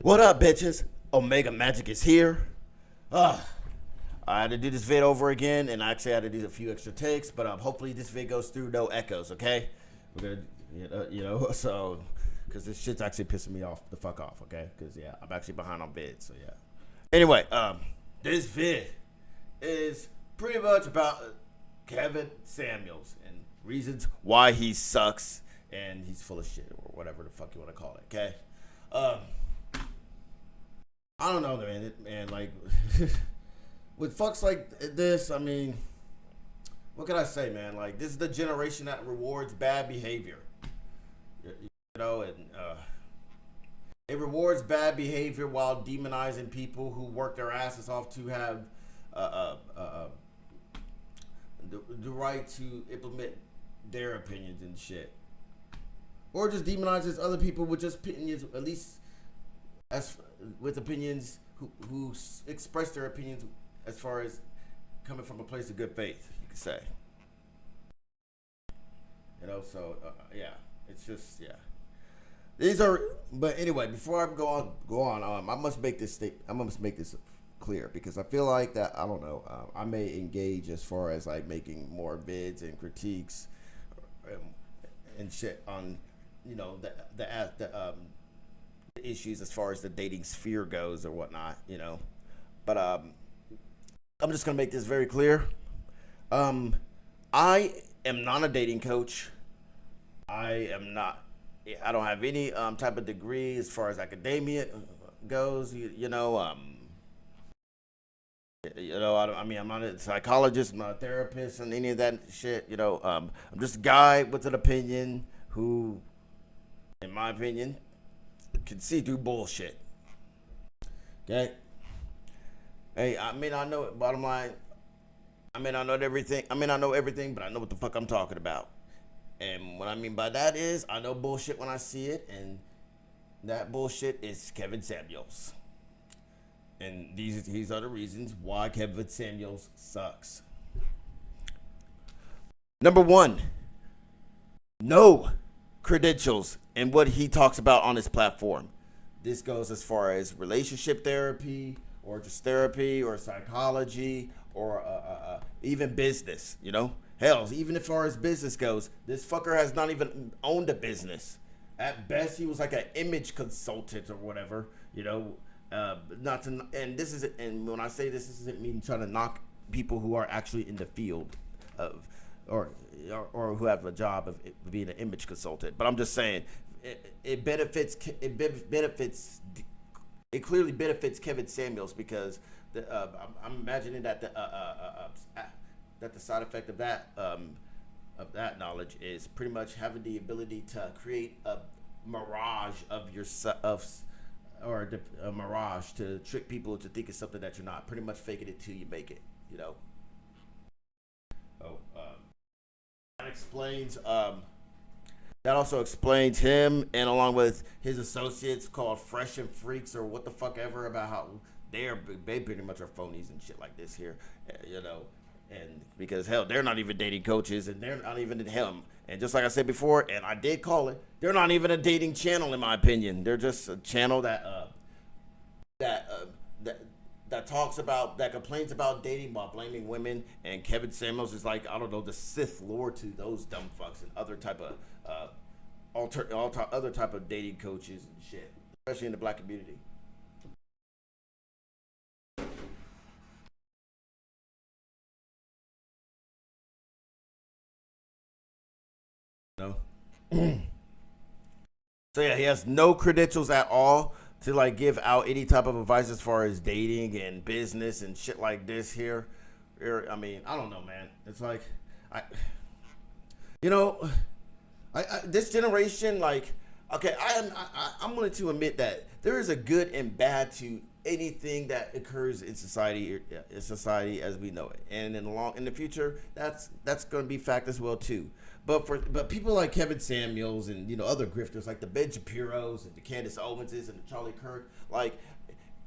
What up, bitches? Omega Magic is here. I had to do this vid over again, and I actually had to do a few extra takes, but hopefully this vid goes through no echoes, okay? We're gonna, so, because this shit's actually pissing me off the fuck off, okay? Because, yeah, I'm actually behind on vids, so yeah. Anyway, this vid is pretty much about Kevin Samuels and reasons why he sucks and he's full of shit, or whatever the fuck you want to call it, okay? I don't know, man. Like, with fucks like this, I mean, what can I say, man? Like, this is the generation that rewards bad behavior. And it rewards bad behavior while demonizing people who work their asses off to have the right to implement their opinions and shit, or just demonizes other people with just opinions, at least as with opinions who express their opinions as far as coming from a place of good faith, you could say. So yeah, it's just These are, but anyway, before I go on, I must make this clear because I feel like that I don't know, I may engage as far as like making more vids and critiques and shit on the issues as far as the dating sphere goes or whatnot, but I'm just gonna make this very clear. I am not a dating coach. I don't have any type of degree as far as academia goes. I'm not a psychologist, I'm not a therapist, and any of that shit. I'm just a guy with an opinion who, in my opinion, can see through bullshit. Okay. Hey, I mean, I know it. Bottom line, I mean, I know everything. I mean, I know everything, but I know what the fuck I'm talking about. And what I mean by that is, I know bullshit when I see it, and that bullshit is Kevin Samuels. And these are the reasons why Kevin Samuels sucks. Number one, no credentials in what he talks about on his platform. This goes as far as relationship therapy, or just therapy, or psychology, or even business, Hell, even as far as business goes, this fucker has not even owned a business. At best, he was like an image consultant or whatever, not to, and this is, and when I say this isn't me trying to knock people who are actually in the field of, or who have a job of being an image consultant. But I'm just saying, it clearly benefits Kevin Samuels because I'm imagining that the side effect of that knowledge is pretty much having the ability to create a mirage of yourself, or a mirage to trick people to think it's something that you're not. Pretty much faking it till you make it. That explains. That also explains him, and along with his associates called Fresh and Freaks or what the fuck ever, about how they pretty much are phonies and shit like this here, and because hell, they're not even dating coaches, and they're not even him. And just like I said before, and I did call it, they're not even a dating channel in my opinion. They're just a channel that complains about dating while blaming women. And Kevin Samuels is like, I don't know, the Sith Lord to those dumb fucks and other type of other type of dating coaches and shit, especially in the black community. No. So yeah, he has no credentials at all to like give out any type of advice as far as dating and business and shit like this here. I mean, I don't know, man. It's like, you know, this generation, like, okay, I'm willing to admit that there is a good and bad to anything that occurs in society as we know it, and in the future, that's going to be fact as well too. But people like Kevin Samuels and other grifters like the Ben Shapiro's and the Candace Owenses and the Charlie Kirk, like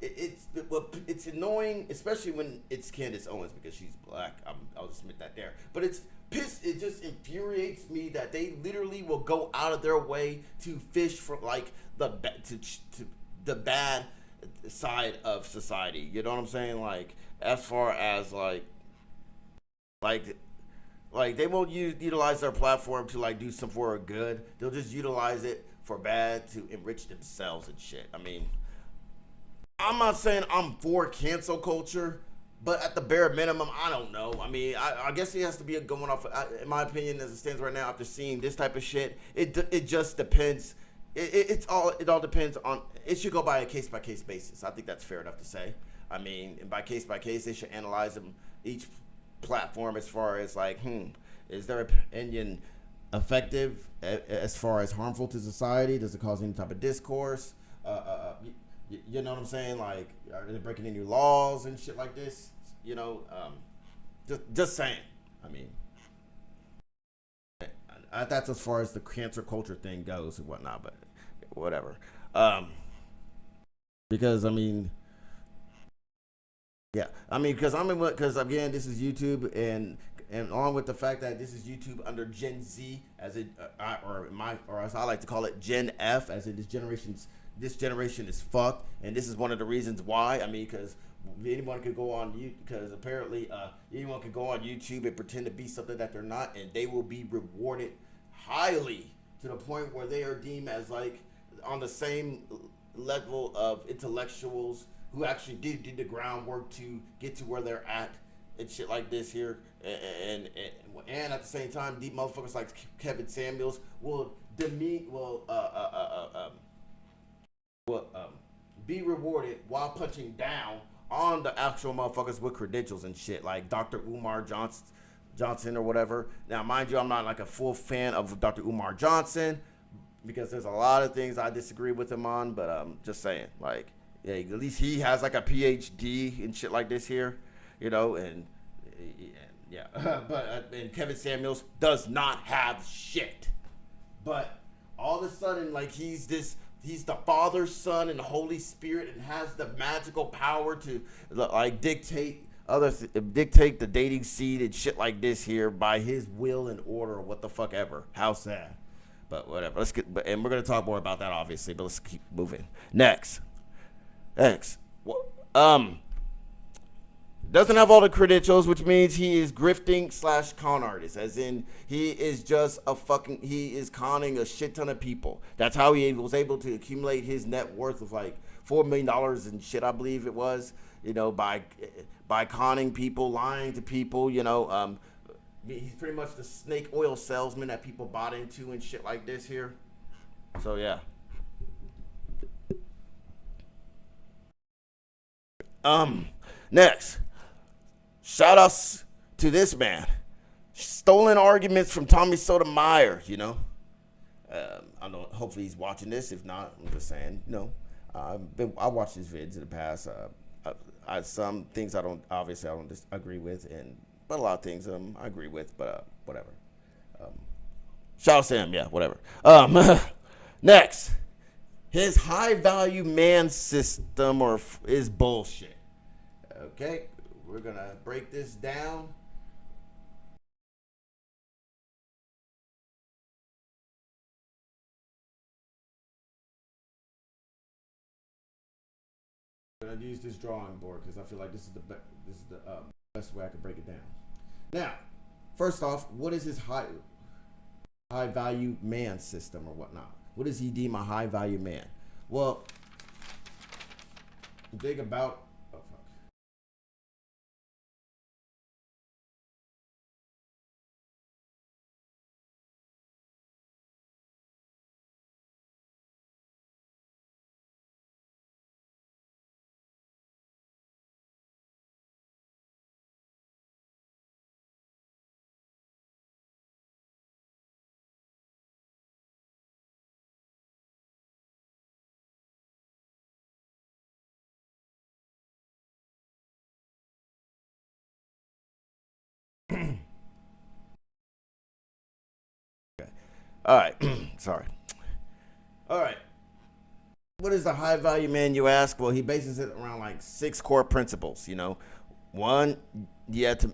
it's annoying, especially when it's Candace Owens because she's black. I'll just admit that there. But it just infuriates me that they literally will go out of their way to fish for like to the bad side of society. You know what I'm saying? Like as far as like like they won't utilize their platform to like do some for good. They'll just utilize it for bad to enrich themselves and shit. I mean, I'm not saying I'm for cancel culture, but at the bare minimum, I don't know. I mean, I guess he has to be going off. In my opinion, as it stands right now, after seeing this type of shit, it just depends. It all depends on. It should go by a case by case basis. I think that's fair enough to say. I mean, by case, they should analyze them each platform as far as like, is their opinion effective as far as harmful to society? Does it cause any type of discourse? You know what I'm saying? Like, are they breaking any laws and shit like this? You know, just saying. I mean, that's as far as the cancer culture thing goes and whatnot, but whatever. Because I mean, yeah, I mean, because again, this is YouTube, and along with the fact that this is YouTube under Gen Z, as it or as I like to call it, Gen F, as it is this generation is fucked, and this is one of the reasons why. I mean, because anyone could go on YouTube, because apparently anyone could go on YouTube and pretend to be something that they're not, and they will be rewarded highly to the point where they are deemed as like on the same level of intellectuals who actually did do the groundwork to get to where they're at and shit like this here, and at the same time, deep motherfuckers like Kevin Samuels will be rewarded while punching down on the actual motherfuckers with credentials and shit, like Dr. Umar Johnson or whatever. Now, mind you, I'm not like a full fan of Dr. Umar Johnson because there's a lot of things I disagree with him on, but just saying, like, yeah, at least he has like a PhD and shit like this here, you know, and yeah, but and Kevin Samuels does not have shit, but all of a sudden, like, he's the Father, Son, and Holy Spirit, and has the magical power to like dictate the dating scene and shit like this here by his will and order, or what the fuck ever. How sad, but whatever. And we're gonna talk more about that obviously, but let's keep moving. Next, doesn't have all the credentials, which means he is grifting / con artist, as in he is conning a shit ton of people. That's how he was able to accumulate his net worth of like $4 million and shit, I believe it was, you know, by conning people, lying to people, you know. He's pretty much the snake oil salesman that people bought into and shit like this here. So yeah. Next, shout outs to this man. Stolen arguments from Tommy Sotomayor, you know. I don't. Hopefully he's watching this. If not, I'm just saying, you know, I watched his vids in the past. Some things I don't agree with, but a lot of things I agree with. But whatever. Shout out to him, yeah, whatever. Next, his high value man system is bullshit. Okay, we're gonna break this down. I'm gonna use this drawing board because I feel like this is the best way I can break it down. Now, first off, what is his high value man system or whatnot? What does he deem a high value man? Well, think about. All right. Sorry. All right. What is a high value man, you ask? Well, he bases it around like 6 core principles. You know, one, you have to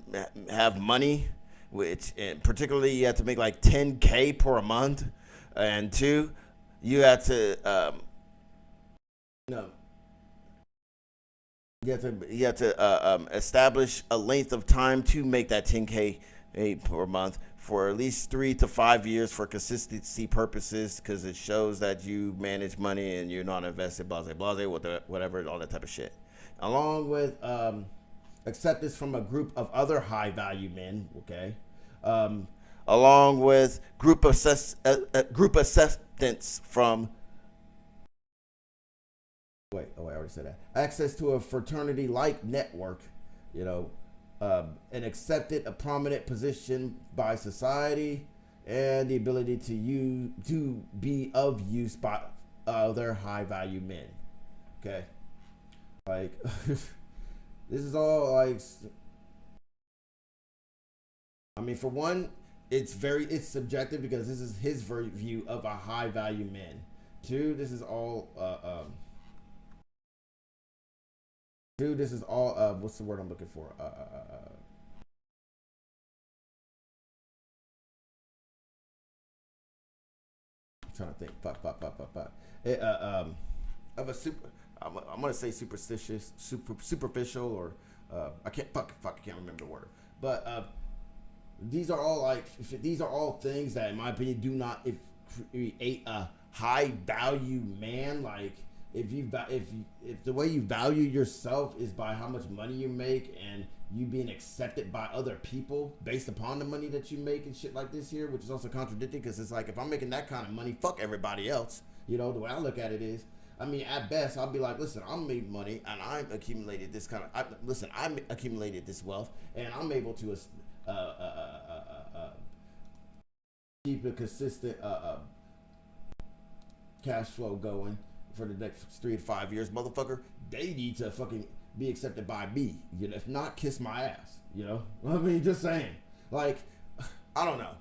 have money, which and particularly you have to make like 10K per month, and 2, you have to No, you have to establish a length of time to make that 10K per month for at least 3 to 5 years for consistency purposes, because it shows that you manage money and you're not invested, whatever, all that type of shit. Along with acceptance from a group of other high value men, okay? Um, Along with group acceptance from I already said that. Access to a fraternity like network, you know, an accepted, a prominent position by society, and the ability to be of use by other high value men. Okay, like this is all like, I mean, for one, it's subjective because this is his view of a high value man. Two, this is all dude, this is all what's the word I'm looking for? I'm trying to think. Fuck. It, of a super. I'm gonna say superficial, or I can't fuck. I can't remember the word. But these are all like these are all things that, in my opinion, do not if create a high value man. Like if the way you value yourself is by how much money you make and you being accepted by other people based upon the money that you make and shit like this here, which is also contradicting because it's like if I'm making that kind of money, fuck everybody else. You know, the way I look at it is, I mean, at best, I'll be like, listen, I'm made money and I've accumulated this kind of. I accumulated this wealth and I'm able to uh, uh, uh, keep a consistent cash flow going for the next 3 to 5 years, motherfucker. They need to fucking be accepted by me. You know, if not, kiss my ass. You know, I mean, just saying. Like, I don't know.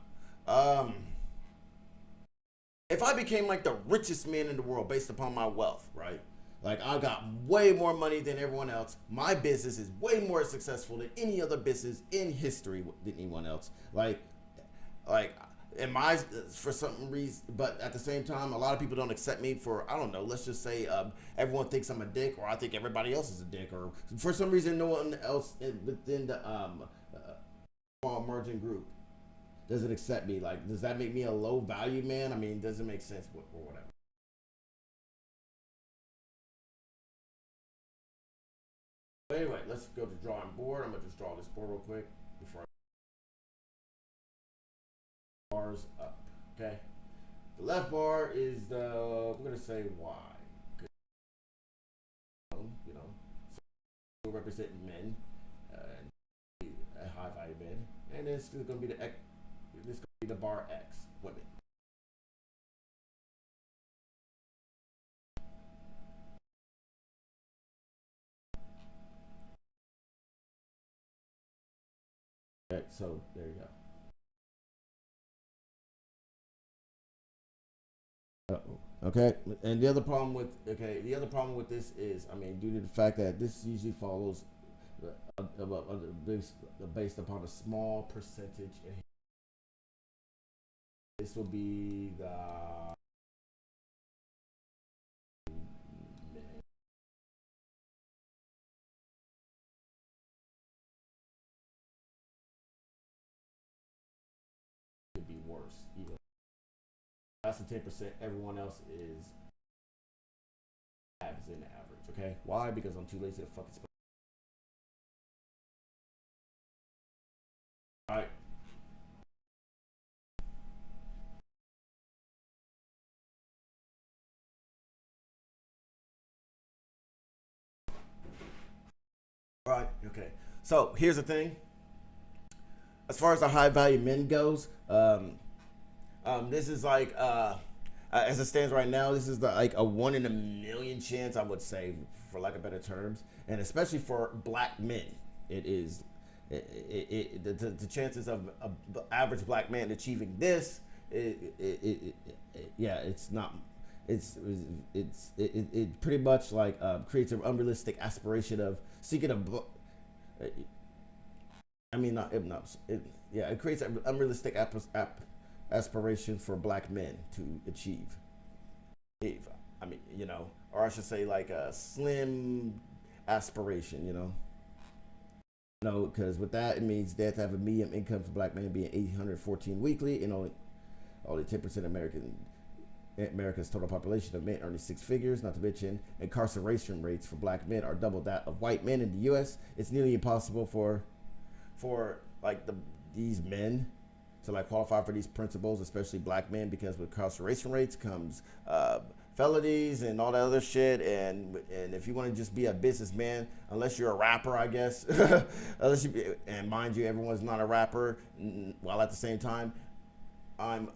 If I became like the richest man in the world based upon my wealth, right? Like I got way more money than everyone else. My business is way more successful than any other business in history than anyone else. Like in my for some reason, but at the same time, a lot of people don't accept me for, I don't know. Let's just say everyone thinks I'm a dick, or I think everybody else is a dick, or for some reason, no one else within the small emerging group doesn't accept me. Like, does that make me a low value man? I mean, does it make sense or whatever? But anyway, let's go to drawing board. I'm gonna just draw this board real quick before I bars up. Okay. The left bar is the, we're gonna say Y. You know, so representing men, high value men, and this is gonna be the X. This is gonna be the bar X, women. Okay, so there you go. Uh-oh. Okay, and the other problem with this is, I mean, due to the fact that this usually follows based upon a small percentage, and this will be the could be worse. Either less than 10%. Everyone else is in the average. Okay, why? Because I'm too lazy to fucking spell. All right, all right, okay. So here's the thing. As far as the high value men goes, this is like as it stands right now, this is like a 1 in a million chance, I would say, for lack of better terms, and especially for black men, it is. The chances of an average black man achieving this, yeah, it's not. It pretty much like creates an unrealistic aspiration of seeking a. I mean, yeah, it creates an unrealistic aspiration for black men to achieve. I mean, you know, or I should say like a slim aspiration, you know. No, because with that it means they have to have a median income for black men being 814 weekly, and only 10% America's total population of men earning six figures. Not to mention incarceration rates for black men are double that of white men in the U.S. It's nearly impossible for like these men to like qualify for these principles, especially black men, because with incarceration rates comes felonies and all that other shit. And if you want to just be a businessman, unless you're a rapper, I guess, and mind you, everyone's not a rapper. While at the same time, I'm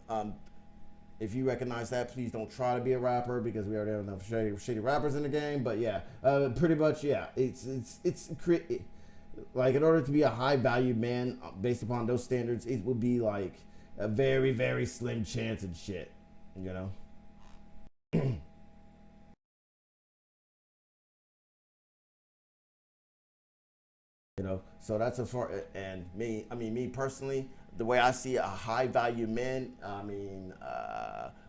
if you recognize that, please don't try to be a rapper, because we already have enough shady rappers in the game. But yeah, pretty much, yeah. It's like, in order to be a high value man based upon those standards, it would be like a very, very slim chance and shit, you know. You know, so that's a far. And me, I mean, me personally, the way I see a high value man, I mean,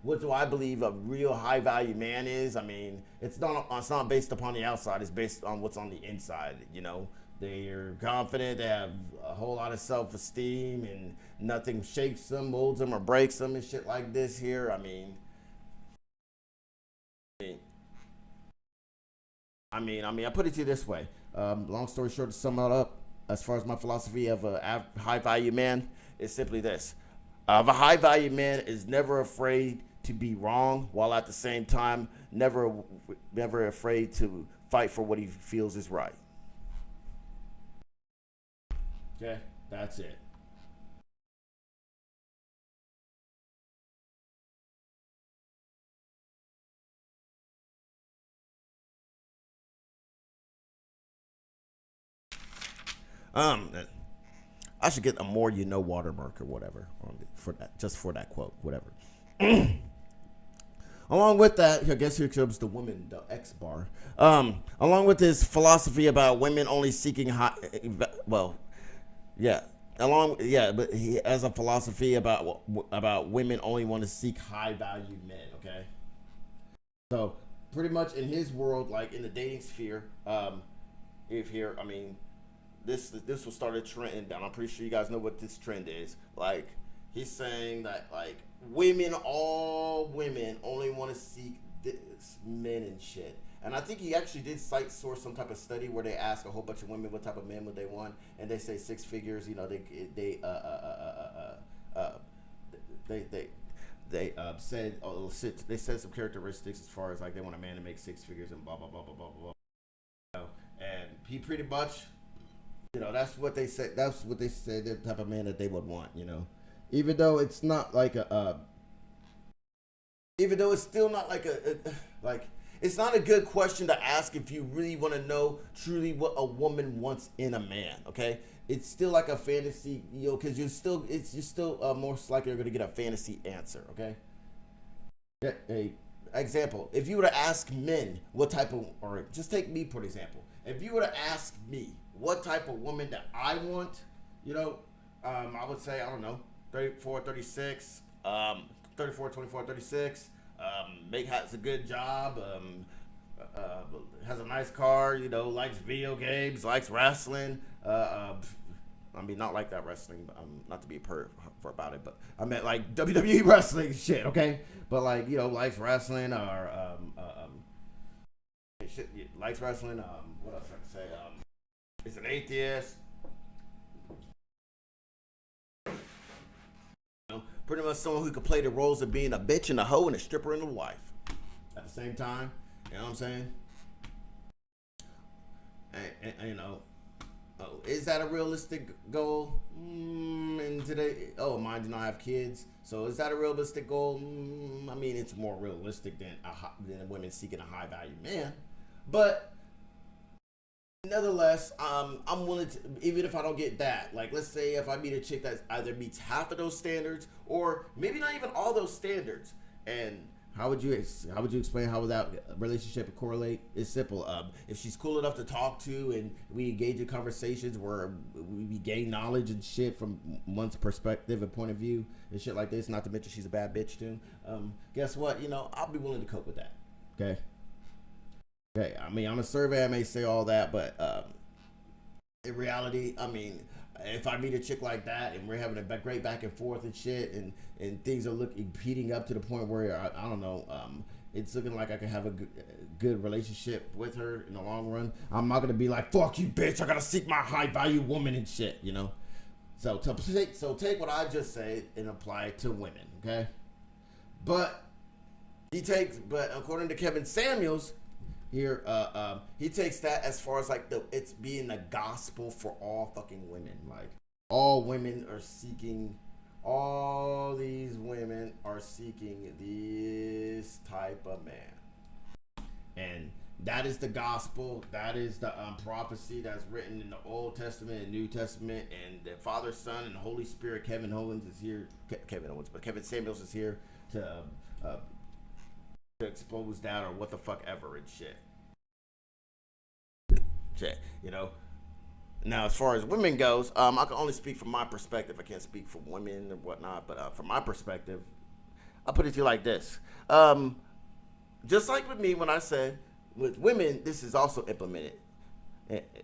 what do I believe a real high value man is? I mean, it's not based upon the outside, it's based on what's on the inside, you know. They're confident, they have a whole lot of self esteem, and nothing shakes them, molds them, or breaks them, and shit like this here. I put it to you this way. Long story short, to sum it up, as far as my philosophy of a high value man, is simply this: a high value man is never afraid to be wrong, while at the same time never afraid to fight for what he feels is right. Okay, that's it. Um, I should get a more you know watermark or whatever for that, just for that quote, whatever. Along with that, I guess here comes the woman, the X bar. Along with this philosophy about women only seeking high, well, yeah, but he has a philosophy about women only want to seek high value men. Okay, so pretty much in his world, like in the dating sphere, if here, I mean, this will start a trend, and I'm pretty sure you guys know what this trend is. Like, he's saying that like all women only want to seek this men and shit. And I think he actually did cite source some type of study where they ask a whole bunch of women what type of men would they want, and they say six figures. You know, they said they said some characteristics as far as like they want a man to make six figures and blah blah blah blah blah blah. And he pretty much, you know, that's what they said. That's what they said. The type of man that they would want. You know, even though it's not like even though it's still not like like, it's not a good question to ask if you really want to know truly what a woman wants in a man. Okay, it's still like a fantasy, you know, because you're still most likely going to get a fantasy answer. Okay, yeah, a example: if you were to ask men what type of, or just take me for example, if you were to ask me what type of woman that I want, you know, I would say, I don't know, 34, 36, 34, 24, 36. Has a good job, has a nice car, you know, likes video games, likes wrestling. I mean, not like that wrestling, but not to be a perv for about it, but I meant like WWE wrestling shit, okay? But like, you know, likes wrestling, or shit, likes wrestling. What else I can say? Is an atheist. Pretty much someone who could play the roles of being a bitch and a hoe and a stripper and a wife at the same time. You know what I'm saying? And you know, is that a realistic goal? And today, oh, mine do not have kids. So is that a realistic goal? I mean, it's more realistic than women seeking a high value man. But nevertheless, I'm willing to, even if I don't get that. Like, let's say if I meet a chick that either meets half of those standards, or maybe not even all those standards. And how would you explain how that relationship would correlate? It's simple. If she's cool enough to talk to, and we engage in conversations where we gain knowledge and shit from one's perspective and point of view and shit like this. Not to mention she's a bad bitch too. Guess what? You know, I'll be willing to cope with that. Okay. Okay. I mean, on a survey, I may say all that, but in reality, I mean, if I meet a chick like that and we're having a great back and forth and shit, and things are heating up to the point where I don't know, it's looking like I can have a good relationship with her in the long run. I'm not gonna be like, fuck you, bitch. I gotta seek my high value woman and shit, you know. So take what I just said and apply it to women, okay? But according to Kevin Samuels here, he takes that as far as like it's being the gospel for all fucking women. Like all women are seeking, all these women are seeking this type of man, and that is the gospel. That is the prophecy that's written in the Old Testament and New Testament, and the Father, Son, and Holy Spirit. Kevin Samuels is here to expose that or what the fuck ever and shit. Shit, you know. Now, as far as women goes, I can only speak from my perspective. I can't speak for women or whatnot, but from my perspective, I'll put it to you like this. Just like with me, when I said with women, this is also implemented.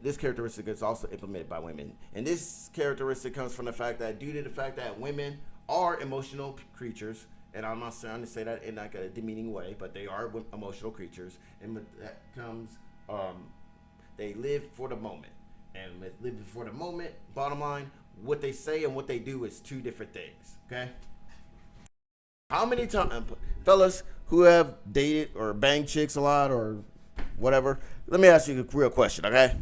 This characteristic is also implemented by women. And this characteristic comes from the fact that due to the fact that women are emotional creatures, and I'm not trying to say that in like a demeaning way, but they are emotional creatures. And with that comes, they live for the moment. And with living for the moment, bottom line, what they say and what they do is two different things, okay? How many times, fellas who have dated or banged chicks a lot or whatever, let me ask you a real question, okay?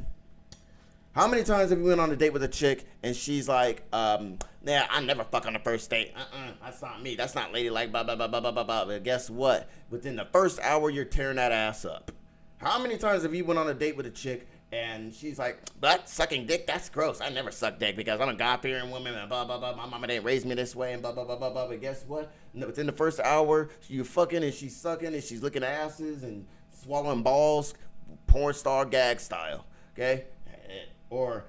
How many times have you went on a date with a chick and she's like, yeah, I never fuck on the first date. That's not me. That's not ladylike, blah, blah, blah, blah, blah, blah, blah. But guess what? Within the first hour, you're tearing that ass up. How many times have you went on a date with a chick and she's like, that sucking dick, that's gross. I never suck dick because I'm a God-fearing woman and blah, blah, blah. My mama didn't raise me this way and blah, blah, blah, blah, blah. But guess what? Within the first hour, you fucking and she's sucking and she's licking asses and swallowing balls, porn star gag style, okay? Or,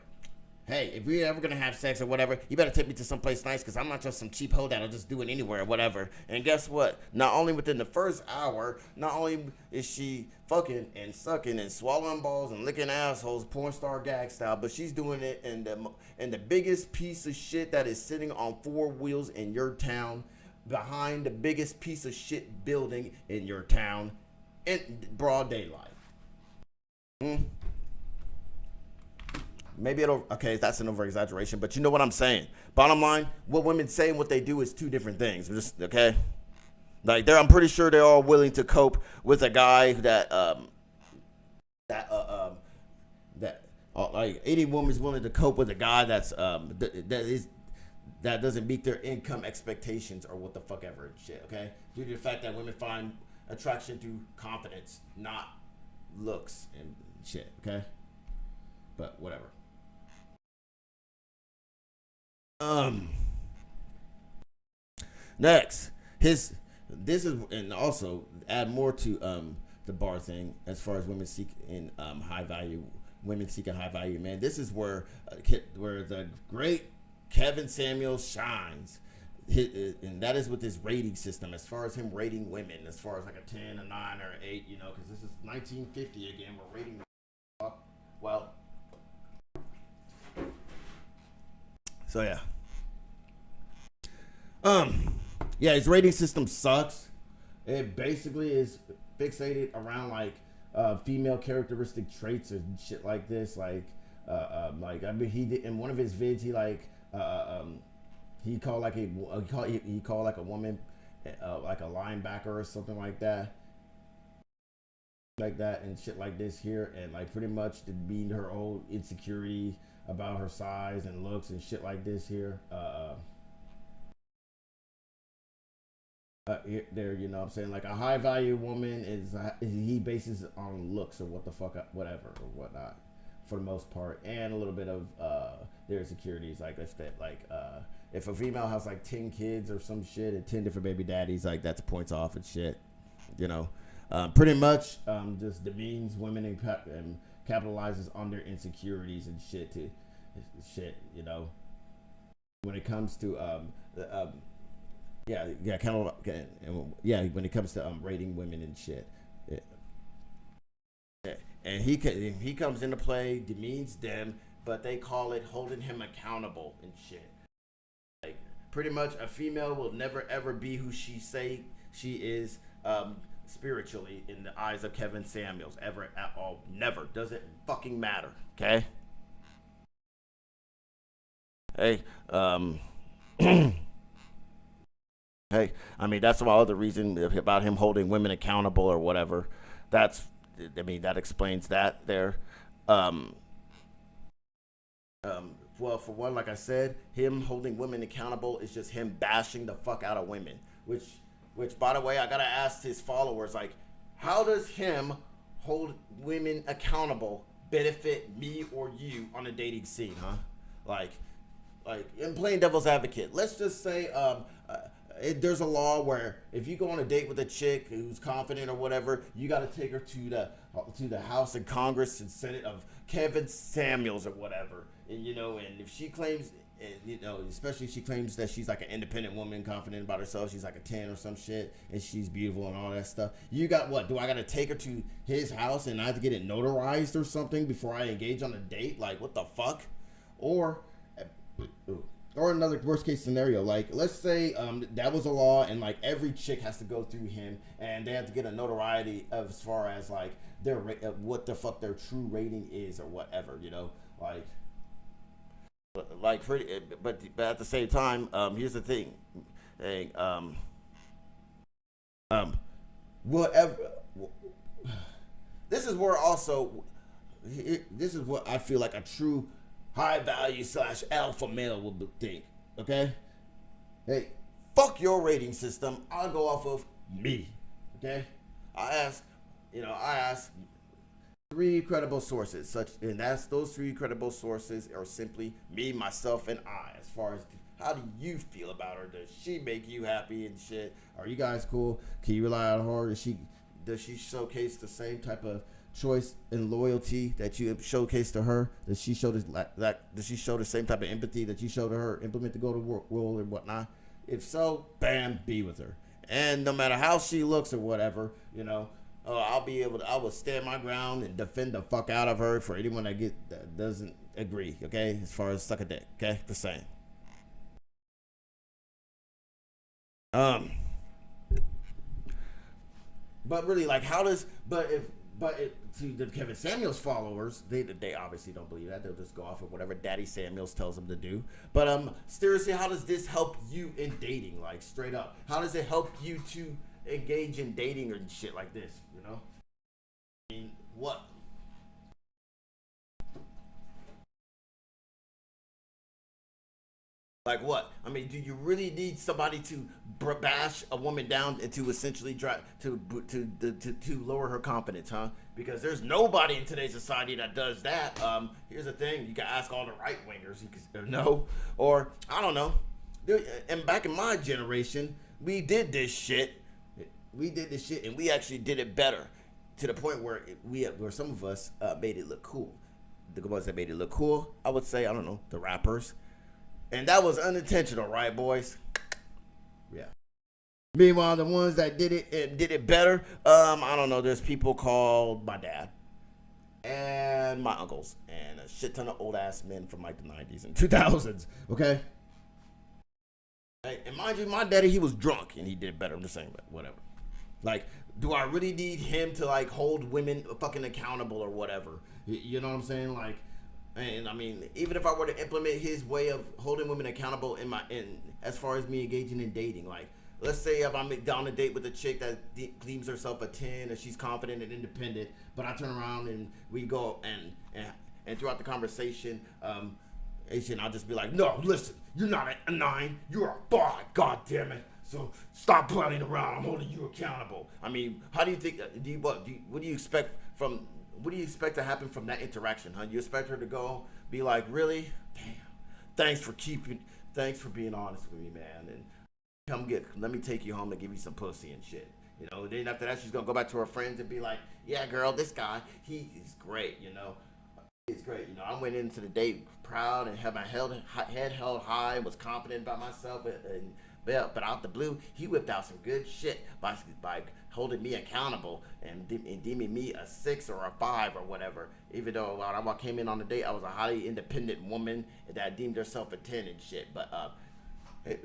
hey, if we're ever going to have sex or whatever, you better take me to someplace nice because I'm not just some cheap hoe that'll just do it anywhere or whatever. And guess what? Not only within the first hour, not only is she fucking and sucking and swallowing balls and licking assholes, porn star gag style, but she's doing it in the biggest piece of shit that is sitting on four wheels in your town, behind the biggest piece of shit building in your town, in broad daylight. Maybe okay, that's an over exaggeration, but you know what I'm saying. Bottom line, what women say and what they do is two different things. Just okay, like I'm pretty sure they're all willing to cope with a guy that like any woman's willing to cope with a guy that's that doesn't meet their income expectations or what the fuck ever and shit. Okay, due to the fact that women find attraction through confidence, not looks and shit. Okay, but whatever. Next, this is, and also add more to the bar thing as far as women seeking high value, women seeking high value man. This is where the great Kevin Samuels shines, and that is with his rating system. As far as him rating women, as far as like a 10, a 9, or an 8, you know, because this is 1950 again. We're rating them. Well. So yeah. Yeah, his rating system sucks. It basically is fixated around like female characteristic traits and shit like this. Like I mean, he did in one of his vids. He called like a woman like a linebacker or something like that. Like that and shit like this here, and like pretty much to be her own insecurity about her size and looks and shit like this here. There, you know what I'm saying? Like a high value woman he bases it on looks or what the fuck, whatever or whatnot, for the most part, and a little bit of their insecurities. Like if a female has like 10 kids or some shit and 10 different baby daddies, like that's points off and shit, you know. Pretty much just demeans women and capitalizes on their insecurities and shit, you know. When it comes to when it comes to rating women and shit, and he comes into play, demeans them, but they call it holding him accountable and shit. Like pretty much, a female will never ever be who she say she is spiritually in the eyes of Kevin Samuels ever at all. Never. Doesn't fucking matter. Okay. Hey, hey, I mean that's all the reason about him holding women accountable or whatever. That's, I mean, that explains that there. Um, well, for one, like I said, him holding women accountable is just him bashing the fuck out of women. Which, by the way, I gotta ask his followers, like, how does him hold women accountable benefit me or you on a dating scene, huh? Like, in playing devil's advocate, let's just say there's a law where if you go on a date with a chick who's confident or whatever, you got to take her to the House and Congress and Senate of Kevin Samuels or whatever, and and if she claims, especially if she claims that she's like an independent woman, confident about herself, she's like a 10 or some shit, and she's beautiful and all that stuff. You got what? Do I got to take her to his house and I have to get it notarized or something before I engage on a date? Like, what the fuck? Or another worst case scenario, like let's say that was a law and like every chick has to go through him and they have to get a notoriety of as far as like their what the fuck their true rating is or whatever, like pretty, but at the same time, here's the thing, hey, whatever. This is where also, this is what I feel like a true high value / alpha male would think. Okay, hey, fuck your rating system. I'll go off of me. Okay, I ask three credible sources, and that's those three credible sources are simply me, myself, and I. As far as how do you feel about her? Does she make you happy and shit? Are you guys cool? Can you rely on her? Does she showcase the same type of choice and loyalty that you showcase to her? Does she show does she show the same type of empathy that you show to her? Implement the go to work role and whatnot. If so, bam, be with her. And no matter how she looks or whatever, I will stand my ground and defend the fuck out of her for anyone that doesn't agree. Okay, as far as suck a dick. Okay, the same. Um, but really, like, how does but to the Kevin Samuels followers, they obviously don't believe that. They'll just go off of whatever Daddy Samuels tells them to do. But seriously, how does this help you in dating? Like, straight up, how does it help you to engage in dating and shit like this? I mean, what? Like what? I mean, do you really need somebody to bash a woman down and to essentially drive to lower her confidence, huh? Because there's nobody in today's society that does that. Here's the thing: you can ask all the right wingers. You can no, or I don't know. And back in my generation, we did this shit. We did this shit, and we actually did it better to the point where where some of us made it look cool. The ones that made it look cool, I would say, I don't know, the rappers. And that was unintentional, right, boys? Yeah. Meanwhile, the ones that did it and did it better, I don't know. There's people called my dad and my uncles and a shit ton of old ass men from like the 90s and 2000s. Okay. And mind you, my daddy, he was drunk and he did better. I'm just saying, but whatever. Like, do I really need him to like hold women fucking accountable or whatever? You know what I'm saying? Like. And I mean, even if I were to implement his way of holding women accountable in as far as me engaging in dating, like let's say if I'm down a date with a chick that deems herself a 10 and she's confident and independent, but I turn around and we go and throughout the conversation, I'll just be like, no, listen, you're not a 9, you're a 5, god damn it. So stop playing around. I'm holding you accountable. I mean, how do you think? What do you expect from? What do you expect to happen from that interaction, huh? You expect her to go be like, really? Damn. Thanks for being honest with me, man. And let me take you home and give you some pussy and shit. Then after that, she's going to go back to her friends and be like, yeah, girl, this guy, he's great, He's great. I went into the date proud and had my head held high and was confident about myself. And But out the blue, he whipped out some good shit by holding me accountable and deeming me a 6 or a 5 or whatever. Even though when I came in on the date, I was a highly independent woman that deemed herself a 10 and shit. But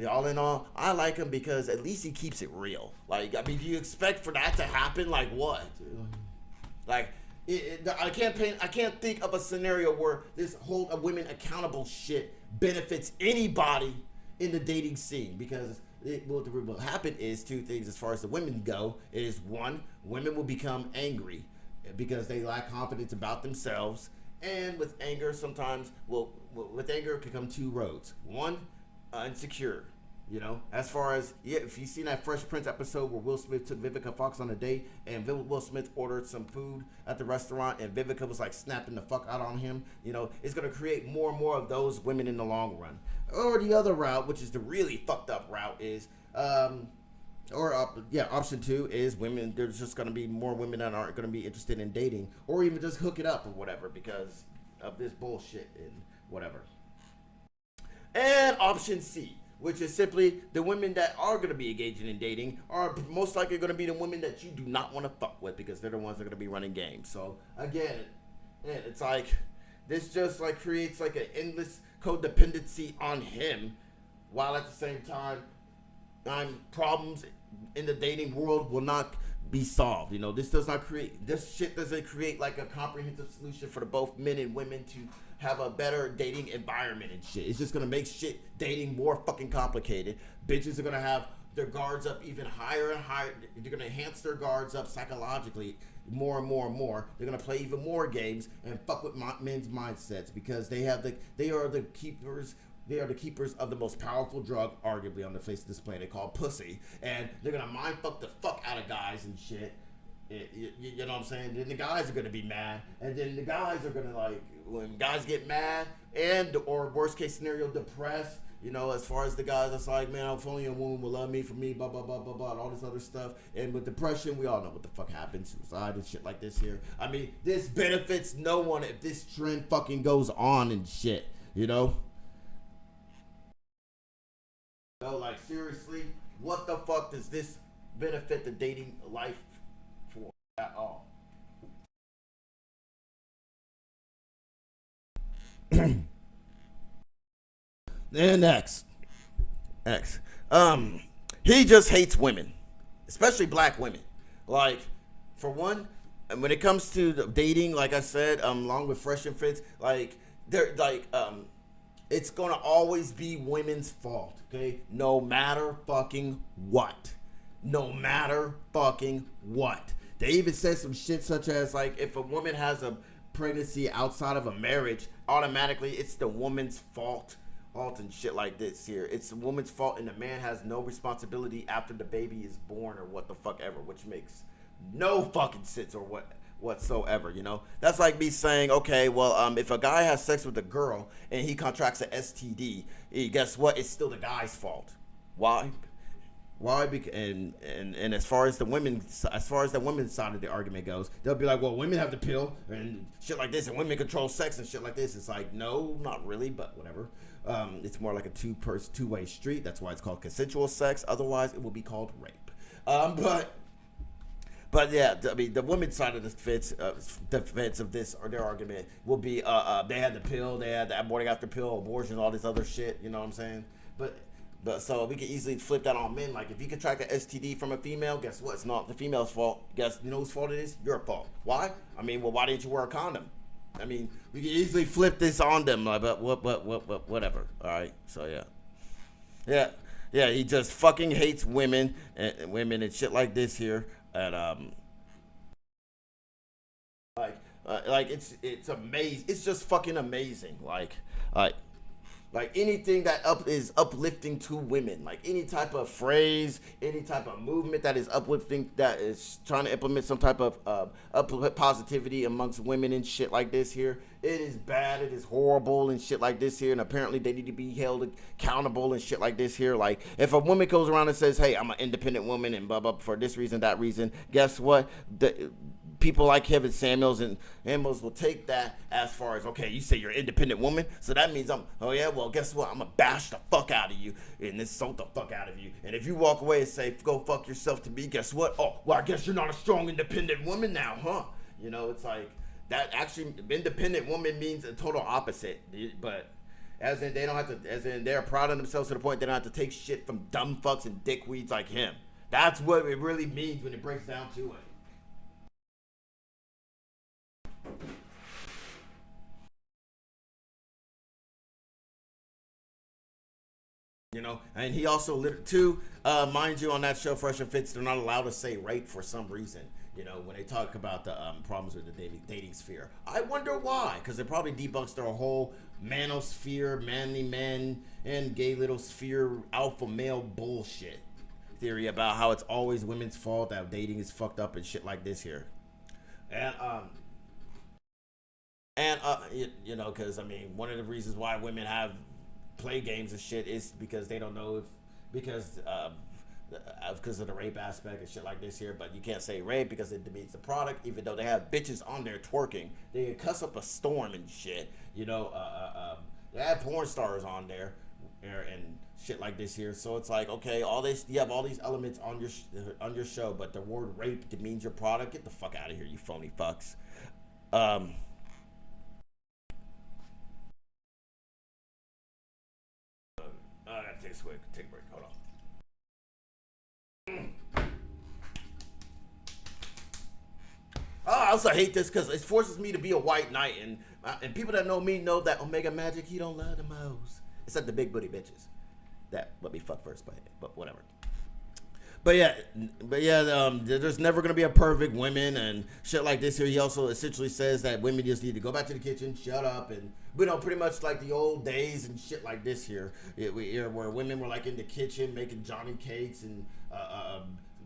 all in all, I like him because at least he keeps it real. Like, I mean, if you expect for that to happen, like what? Like, I can't think of a scenario where this hold a women accountable shit benefits anybody in the dating scene, because what will happen is two things as far as the women go. Is one, women will become angry because they lack confidence about themselves, and with anger sometimes, with anger it can come two roads. One, insecure. You know, as far as, yeah, if you seen that Fresh Prince episode where Will Smith took Vivica Fox on a date and Will Smith ordered some food at the restaurant and Vivica was like snapping the fuck out on him, you know, it's going to create more and more of those women in the long run. Or the other route, which is the really fucked up route, is, option two is women, there's just going to be more women that aren't going to be interested in dating or even just hook it up or whatever because of this bullshit and whatever. And option C, which is simply the women that are going to be engaging in dating are most likely going to be the women that you do not want to fuck with because they're the ones that are going to be running games. So again, it's like this just like creates like an endless codependency on him, while at the same time, problems in the dating world will not be solved. You know, this shit doesn't create like a comprehensive solution for the both men and women to have a better dating environment and shit. It's just gonna make dating more fucking complicated. Bitches are gonna have their guards up even higher and higher. They're gonna enhance their guards up psychologically more and more and more. They're gonna play even more games and fuck with men's mindsets because they are the keepers. They are the keepers of the most powerful drug, arguably, on the face of this planet, called pussy. And they're gonna mind fuck the fuck out of guys and shit. You know what I'm saying? Then the guys are gonna be mad, and then the guys are gonna, like, when guys get mad or worst case scenario depressed, you know, as far as the guys, it's like, man, if only a woman will love me for me, blah blah blah blah blah, and all this other stuff. And with depression, we all know what the fuck happens, suicide and shit like this here. I mean, this benefits no one if this trend fucking goes on and shit, you know. So, like, seriously, what the fuck does this benefit the dating life for at all? And X. He just hates women, especially black women. Like, for one, when it comes to the dating, like I said, along with Fresh and Fitz, like, they're like, it's gonna always be women's fault, okay? No matter fucking what. No matter fucking what. They even said some shit such as, like, if a woman has a pregnancy outside of a marriage, automatically it's the woman's fault and shit like this here. It's the woman's fault and the man has no responsibility after the baby is born or what the fuck ever, which makes no fucking sense or whatsoever, you know? That's like me saying, okay, well, if a guy has sex with a girl and he contracts an STD, guess what? It's still the guy's fault. Why? And as far as the women's side of the argument goes, they'll be like, well, women have the pill and shit like this, and women control sex and shit like this. It's like, no, not really, but whatever. It's more like a two-way street. That's why it's called consensual sex. Otherwise, it will be called rape. But yeah, I mean, the women's side of the defense of this or their argument will be, they had the pill, they had the morning after pill, abortion, all this other shit. You know what I'm saying? But so we can easily flip that on men. Like, if you contract an STD from a female, guess what? It's not the female's fault. Guess you know whose fault it is? Your fault. Why? I mean, well, why didn't you wear a condom? I mean, we can easily flip this on them. Like, but whatever. All right. So yeah. He just fucking hates women and shit like this here. And like it's amazing. It's just fucking amazing. Like anything that is uplifting to women, like any type of phrase, any type of movement that is uplifting, that is trying to implement some type of positivity amongst women and shit like this here, it is bad, it is horrible and shit like this here, and apparently they need to be held accountable and shit like this here. Like, if a woman goes around and says, hey, I'm an independent woman and blah blah for this reason, that reason, guess what? people like Kevin Samuels and Amos will take that as far as, okay, you say you're an independent woman, so that means oh yeah, well, guess what? I'm gonna bash the fuck out of you and insult the fuck out of you. And if you walk away and say, go fuck yourself to me, guess what? Oh, well, I guess you're not a strong, independent woman now, huh? You know, it's like, that actually, independent woman means a total opposite, but as in they don't have to, as in they're proud of themselves to the point they don't have to take shit from dumb fucks and dickweeds like him. That's what it really means when it breaks down to it. You know, and he also too, mind you, on that show, Fresh and Fits, they're not allowed to say rape for some reason. You know, when they talk about the problems with the dating sphere, I wonder why. Because it probably debunks their whole manosphere, manly men, and gay little sphere alpha male bullshit theory about how it's always women's fault that dating is fucked up and shit like this here. And you know, because I mean, one of the reasons why women have play games and shit is because they don't know if because of the rape aspect and shit like this here. But you can't say rape because it demeans the product, even though they have bitches on there twerking. They cuss up a storm and shit. You know, they have porn stars on there and shit like this here. So it's like, okay, all this, you have all these elements on your show, but the word rape demeans your product. Get the fuck out of here, you phony fucks. I gotta take a break. Hold on. I also hate this because it forces me to be a white knight, and people that know me know that Omega Magic, he don't love them hoes. Except the big booty bitches that let me fuck first, but whatever. But yeah, there's never gonna be a perfect women and shit like this here. He also essentially says that women just need to go back to the kitchen, shut up, and pretty much like the old days and shit like this here, where women were like in the kitchen making Johnny cakes and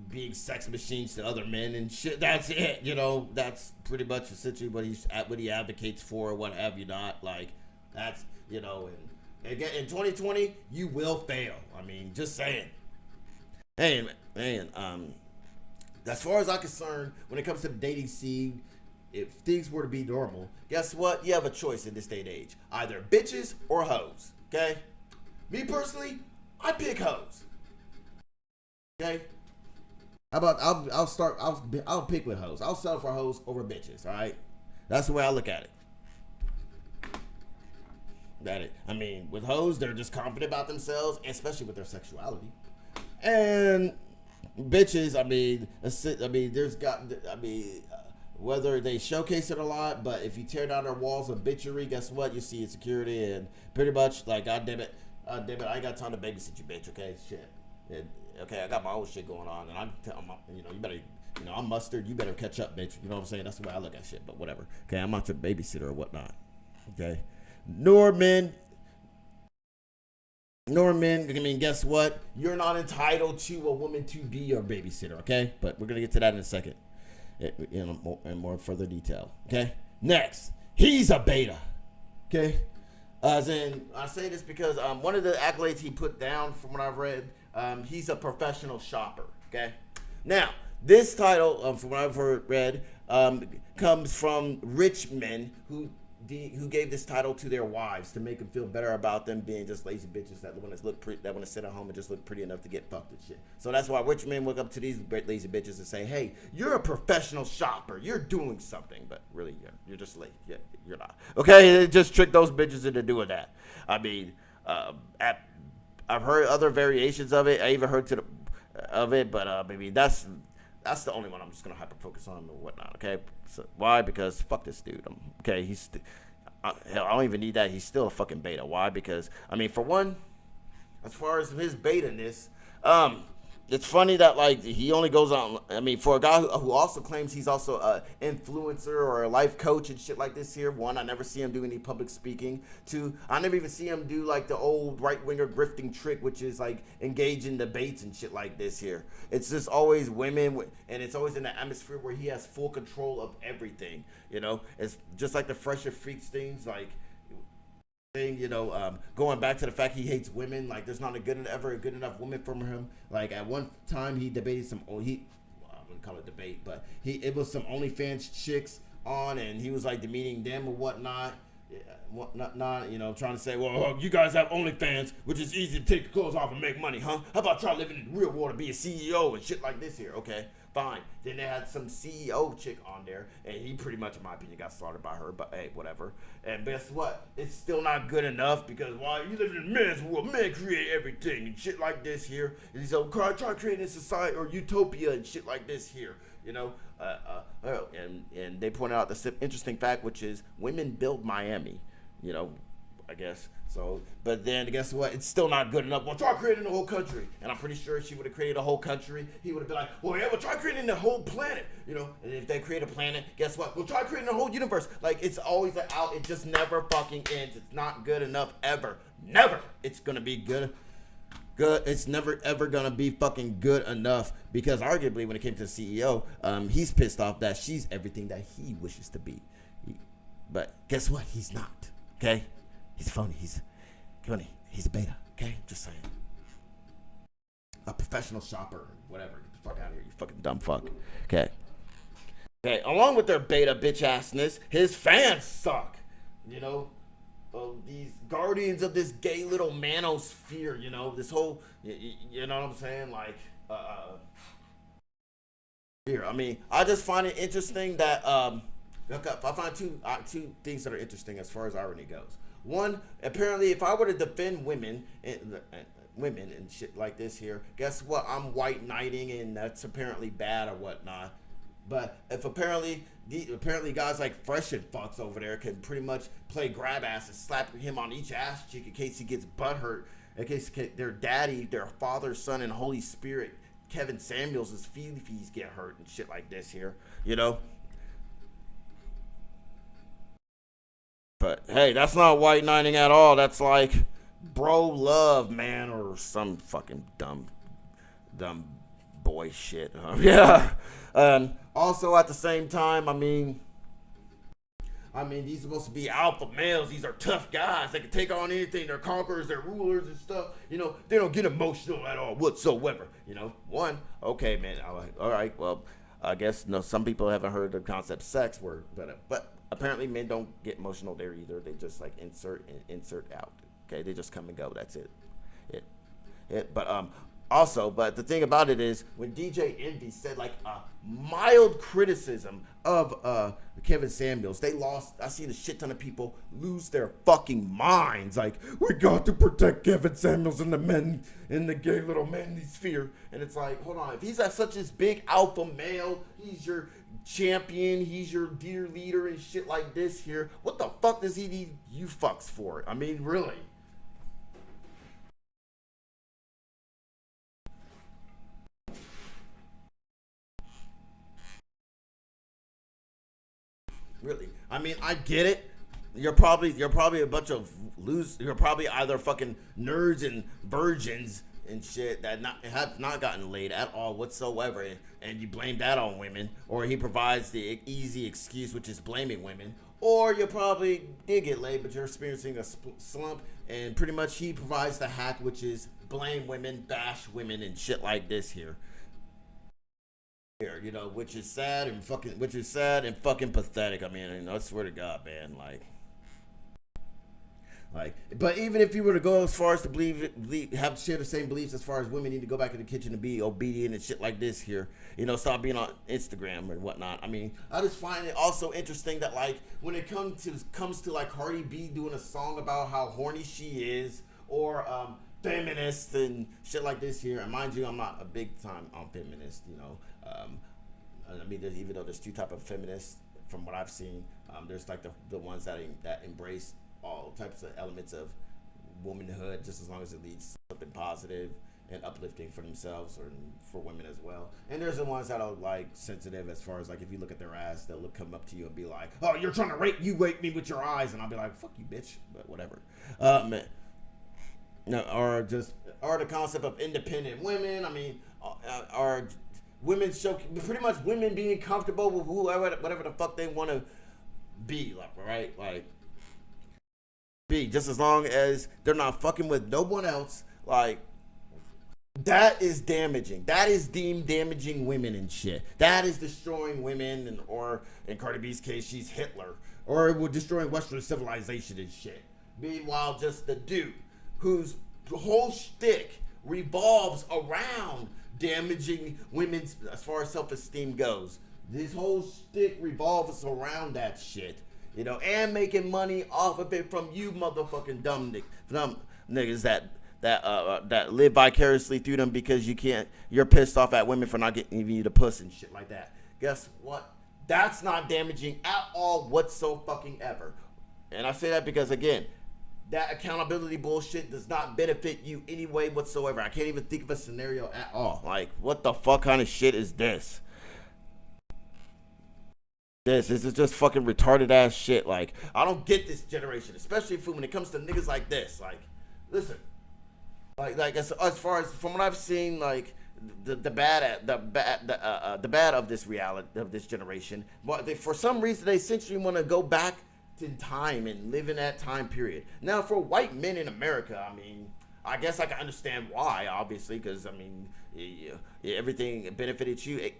being sex machines to other men and shit. That's it. You know, that's pretty much essentially what he advocates for, what have you not. Like, that's, you know, and again in 2020 you will fail. I mean, just saying. Hey, man, as far as I'm concerned, when it comes to the dating scene, if things were to be normal, guess what? You have a choice in this day and age. Either bitches or hoes, okay? Me personally, I pick hoes. Okay? How about, I'll pick with hoes. I'll settle for hoes over bitches, all right? That's the way I look at it. I mean, with hoes, they're just confident about themselves, especially with their sexuality. And bitches, whether they showcase it a lot, but if you tear down their walls of bitchery, guess what? You see insecurity and pretty much like, God damn it, I ain't got time to babysit you, bitch. Okay, shit. Okay, I got my own shit going on, and you know, you better, you know, I'm mustard. You better catch up, bitch. You know what I'm saying? That's the way I look at shit. But whatever. Okay, I'm not your babysitter or whatnot. Okay, Norman, I mean, guess what? You're not entitled to a woman to be your babysitter, okay? But we're going to get to that in a second in more further detail, okay? Next, he's a beta, okay? As in, I say this because one of the accolades he put down from what I've read, he's a professional shopper, okay? Now, this title, from what I've read, comes from rich men who gave this title to their wives to make them feel better about them being just lazy bitches that want to sit at home and just look pretty enough to get fucked and shit. So that's why rich men look up to these lazy bitches and say, "Hey, you're a professional shopper. You're doing something." But really, you're just lazy. Yeah, you're not. Okay, they just trick those bitches into doing that. I mean, I've heard other variations of it. I even heard of it, but maybe that's the only one I'm just gonna hyper focus on or whatnot. Okay, so why? Because fuck this dude. Okay, I don't even need that. He's still a fucking beta. Why? Because I mean, for one, as far as his beta-ness, it's funny that like he only goes on. I mean, for a guy who also claims he's also a influencer or a life coach and shit like this here. One, I never see him do any public speaking. Two, I never even see him do like the old right winger grifting trick, which is like engage in debates and shit like this here. It's just always women, and it's always in the atmosphere where he has full control of everything. You know, it's just like the Fresher Freaks things, like. Thing, you know, going back to the fact he hates women, like there's not ever a good enough woman for him. Like at one time he debated really call it debate, but it was some OnlyFans chicks on, and he was like demeaning them or whatnot. Not, trying to say, well, you guys have OnlyFans, which is easy to take your clothes off and make money, huh? How about try living in the real world and be a CEO and shit like this here? Okay, fine. Then they had some CEO chick on there, and he pretty much, in my opinion, got slaughtered by her, but hey, whatever. And guess what? It's still not good enough because while you live in a man's world, men create everything and shit like this here. And so try creating a society or utopia and shit like this here. And they pointed out this interesting fact, which is women build Miami, I guess. So, but then guess what? It's still not good enough. Well, try creating the whole country. And I'm pretty sure she would have created a whole country. He would have been like, well, yeah, try creating the whole planet, And if they create a planet, guess what? We'll try creating the whole universe. Like, it's always out. It just never fucking ends. It's not good enough ever. Never. It's going to be good. It's never ever gonna be fucking good enough because arguably when it came to the CEO, he's pissed off that she's everything that he wishes to be. But guess what? He's not. Okay, he's phony. He's a beta. Okay, just saying. A professional shopper, whatever. Get the fuck out of here, you fucking dumb fuck. Okay. Along with their beta bitch assness, his fans suck. These guardians of this gay little manosphere, this whole, you know what I'm saying? Like, here, I mean, I just find it interesting that, I find two things that are interesting as far as irony goes. One, apparently, if I were to defend women and shit like this here, guess what? I'm white knighting, and that's apparently bad or whatnot. But if apparently guys like Fresh and Fucks over there can pretty much play grab ass and slap him on each ass cheek in case he gets butthurt, in case their daddy, their Father, Son, and Holy Spirit, Kevin Samuels' fees get hurt and shit like this here, But hey, that's not white knighting at all. That's like bro love, man, or some fucking dumb boy shit. Yeah. Also, at the same time, I mean, these are supposed to be alpha males. These are tough guys. They can take on anything. They're conquerors. They're rulers and stuff. They don't get emotional at all whatsoever. One, okay, man. All right, well, I guess some people haven't heard the concept sex word, but apparently men don't get emotional there either. They just like insert in, insert out. Okay, they just come and go. That's it. But the thing about it is, when DJ Envy said like a mild criticism of Kevin Samuels, I seen a shit ton of people lose their fucking minds. Like, we got to protect Kevin Samuels and the men in the gay little manosphere. And it's like, hold on, if he's such this big alpha male, he's your champion, he's your dear leader and shit like this here, what the fuck does he need you fucks for? I mean, really. Really, I mean, I get it. You're probably a bunch of You're probably either fucking nerds and virgins and shit that have not gotten laid at all whatsoever, and you blame that on women, or he provides the easy excuse, which is blaming women, or you probably did get laid, but you're experiencing a slump, and pretty much he provides the hack, which is blame women, bash women, and shit like this here. Which is sad and fucking pathetic. I mean, I swear to God, man, but even if you were to go as far as to share the same beliefs as far as women need to go back in the kitchen and be obedient and shit like this here, stop being on Instagram and whatnot. I mean, I just find it also interesting that like when it comes to like Cardi B doing a song about how horny she is, or feminists and shit like this here. And mind you, I'm not a big time on feminist, I mean, even though there's two type of feminists from what I've seen, there's like the ones that embrace all types of elements of womanhood, just as long as it leads to something positive and uplifting for themselves or for women as well. And there's the ones that are like sensitive as far as like if you look at their ass, they'll come up to you and be like, "Oh, you're trying to rape me with your eyes," and I'll be like, "Fuck you, bitch," but whatever. Or the concept of independent women. I mean, are women pretty much women being comfortable with whatever the fuck they want to be, like, right? Like, be just as long as they're not fucking with no one else. Like, That is damaging. That is deemed damaging women and shit. That is destroying women, and or in Cardi B's case, she's Hitler, or we're destroying Western civilization and shit. Meanwhile, just the dude whose whole shtick revolves around damaging women's as far as self-esteem goes. This whole shtick revolves around that shit, you know, and making money off of it from you motherfucking dumb niggas that live vicariously through them because you're pissed off at women for not giving you the puss and shit like that. Guess what? That's not damaging at all whatsoever fucking ever. And I say that because again, that accountability bullshit does not benefit you any way whatsoever. I can't even think of a scenario at all. Like, what the fuck kind of shit is this? This is just fucking retarded ass shit. Like, I don't get this generation, especially when it comes to niggas like this. Like, listen, like as far as from what I've seen, like the bad of this reality of this generation, but for some reason they essentially want to go back in time and live in that time period. Now, for white men in America, I mean, I guess I can understand why, obviously, because I mean, everything benefited you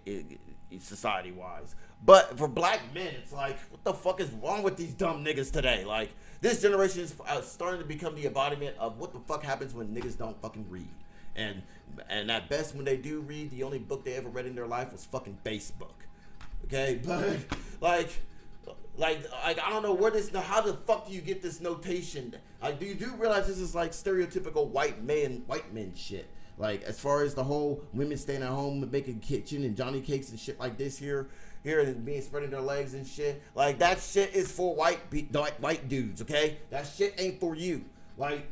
society wise. But for black men, it's like, what the fuck is wrong with these dumb niggas today? Like, this generation is starting to become the embodiment of what the fuck happens when niggas don't fucking read. And at best, when they do read, the only book they ever read in their life was fucking Facebook. Okay, but like I don't know where this. How the fuck do you get this notation? Like, do you realize this is like stereotypical white men shit? Like, as far as the whole women staying at home making kitchen and Johnny cakes and shit like this here and being spreading their legs and shit. Like, that shit is for white dudes, okay? That shit ain't for you. Like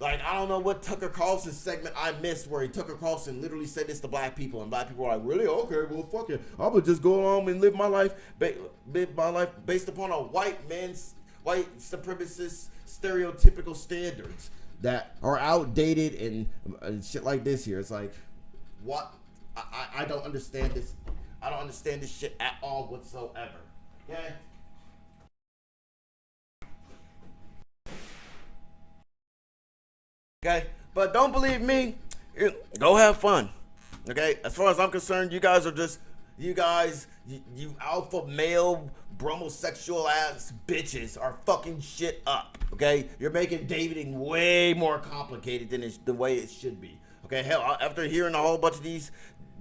I don't know what Tucker Carlson segment I missed where Tucker Carlson literally said this to black people, and black people were like, really? Okay, well, fuck it. I'm gonna just go on and live my life based upon a white supremacist stereotypical standards that are outdated and shit like this here. It's like, what? I don't understand this. I don't understand this shit at all whatsoever. Okay? Okay? But don't believe me. Go have fun. Okay? As far as I'm concerned, you guys are just, you alpha male bromosexual ass bitches are fucking shit up. Okay? You're making dating way more complicated than the way it should be. Okay? Hell, after hearing a whole bunch of these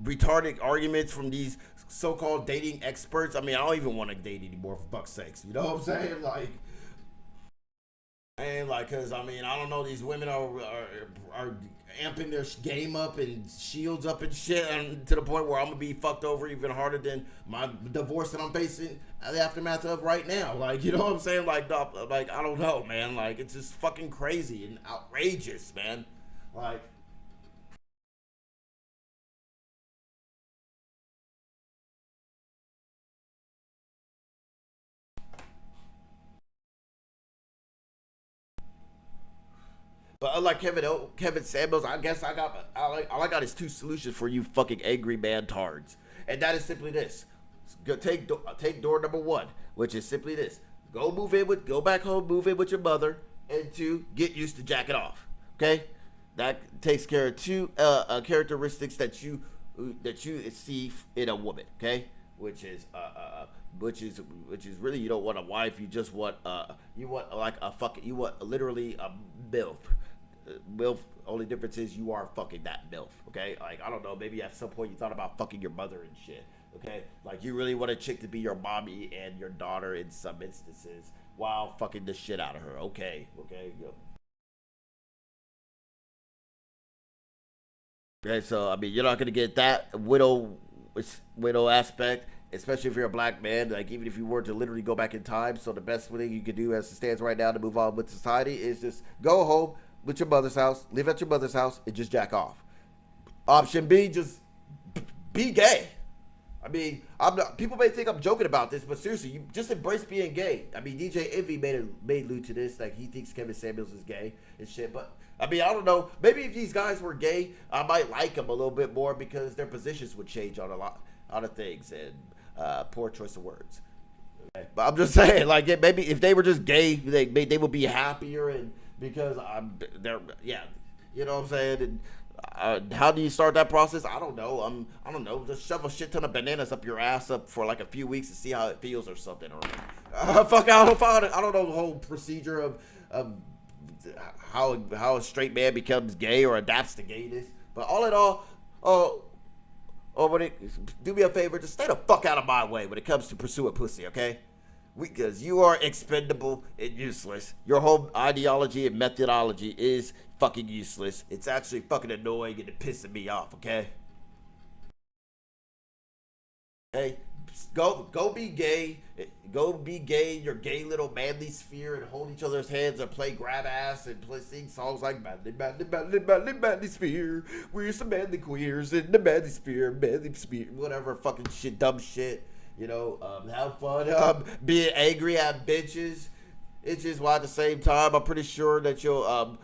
retarded arguments from these so-called dating experts, I mean, I don't even want to date anymore, for fuck's sakes. You know what I'm saying? Like, and like, cause I mean, I don't know, these women are amping their game up and shields up and shit, and to the point where I'm gonna be fucked over even harder than my divorce that I'm facing the aftermath of right now. Like, you know what I'm saying? Like I don't know, man. Like, it's just fucking crazy and outrageous, man. Like. But unlike Kevin Samuels, I guess all I got is two solutions for you fucking angry man tards, and that is simply this: take door number one, which is simply this: go back home, move in with your mother, and two, get used to jacking off. Okay, that takes care of two characteristics that you see in a woman. Okay, which is really, you don't want a wife, you just want like a fucking, you want literally a MILF. MILF, only difference is you are fucking that MILF, okay? Like, I don't know, maybe at some point you thought about fucking your mother and shit, okay? Like, you really want a chick to be your mommy and your daughter in some instances while fucking the shit out of her, okay? Go. Okay, so, I mean, you're not gonna get that widow aspect, especially if you're a black man. Like, even if you were to literally go back in time, so the best thing you could do as it stands right now to move on with society is just go home with your mother's house, live at your mother's house, and just jack off. Option B, just be gay. I mean, I'm not, people may think I'm joking about this, but seriously, you just embrace being gay. I mean, DJ Envy made allude to this, like he thinks Kevin Samuels is gay and shit. But I mean, I don't know. Maybe if these guys were gay, I might like them a little bit more because their positions would change on a lot of things, and poor choice of words. Okay. But I'm just saying, like, maybe if they were just gay, they would be happier, and because they're, yeah, you know what I'm saying. And How do you start that process? I don't know. I don't know. Just shove a shit ton of bananas up your ass up for like a few weeks to see how it feels or something. Or fuck, I don't know the whole procedure of how a straight man becomes gay or adapts to gayness. But all in all, do me a favor, just stay the fuck out of my way when it comes to pursuing pussy, okay? Because you are expendable and useless. Your whole ideology and methodology is fucking useless. It's actually fucking annoying and it's pissing me off, okay? Hey, go be gay. Go be gay in your gay little manly sphere and hold each other's hands and play grab ass and sing songs like manly, manly, manly, manly, manly sphere. We're some manly queers in the manly sphere, whatever fucking shit, dumb shit. Have fun. Being angry at bitches. It's just while at the same time, I'm pretty sure that you'll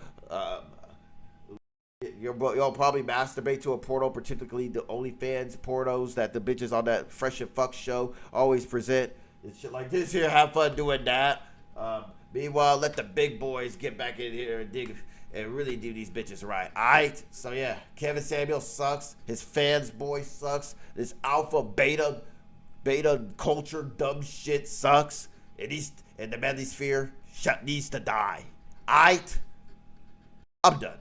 probably masturbate to a porno, particularly the OnlyFans pornos that the bitches on that Fresh and Fuck show always present. And shit like this here, have fun doing that. Meanwhile, let the big boys get back in here and dig and really do these bitches right. Alright? So yeah, Kevin Samuels sucks. His fans boy sucks. This alpha beta culture dumb shit sucks. And the manly sphere needs to die. Alright? I'm done.